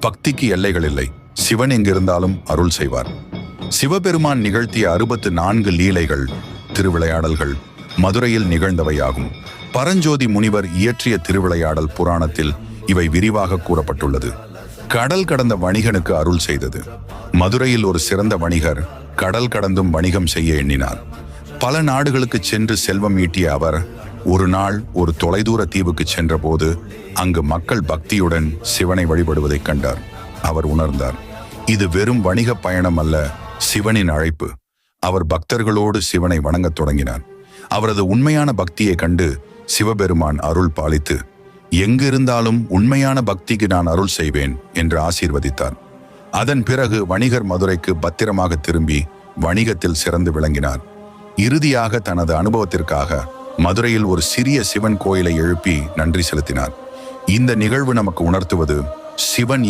பக்திக்கு எல்லைகள் இல்லை. சிவன் எங்கிருந்தாலும் அருள் செய்வார். சிவபெருமான் நிகழ்த்திய 64 லீலைகள், திருவிளையாடல்கள் மதுரையில் நிகழ்ந்தவையாகும். பரஞ்சோதி முனிவர் இயற்றிய திருவிளையாடல் புராணத்தில் இவை விரிவாக கூறப்பட்டுள்ளது. கடல் கடந்த வணிகனுக்கு அருள் செய்தது. மதுரையில் ஒரு சிறந்த வணிகர் கடல் கடந்தும் வணிகம் செய்ய எண்ணினார். பல நாடுகளுக்கு சென்று செல்வம் ஈட்டிய அவர் ஒரு நாள் ஒரு தொலைதூர தீவுக்கு சென்றபோது அங்கு மக்கள் பக்தியுடன் சிவனை வழிபடுவதைக் கண்டார். அவர் உணர்ந்தார், இது வெறும் வணிக பயணம் அல்ல, சிவனின் அழைப்பு. அவர் பக்தர்களோடு சிவனை வணங்கத் தொடங்கினார். அவரது உண்மையான பக்தியை கண்டு சிவபெருமான் அருள் பாலித்து, எங்கிருந்தாலும் உண்மையான பக்திக்கு நான் அருள் செய்வேன் என்று ஆசீர்வதித்தார். அதன் பிறகு வணிகர் மதுரைக்கு பத்திரமாக திரும்பி வணிகத்தில் சிறந்து விளங்கினார். இறுதியாக தனது அனுபவத்திற்காக மதுரையில் ஒரு சிறிய சிவன் கோயிலை எழுப்பி நன்றி செலுத்தினார். இந்த நிகழ்வு நமக்கு உணர்த்துவது, சிவன்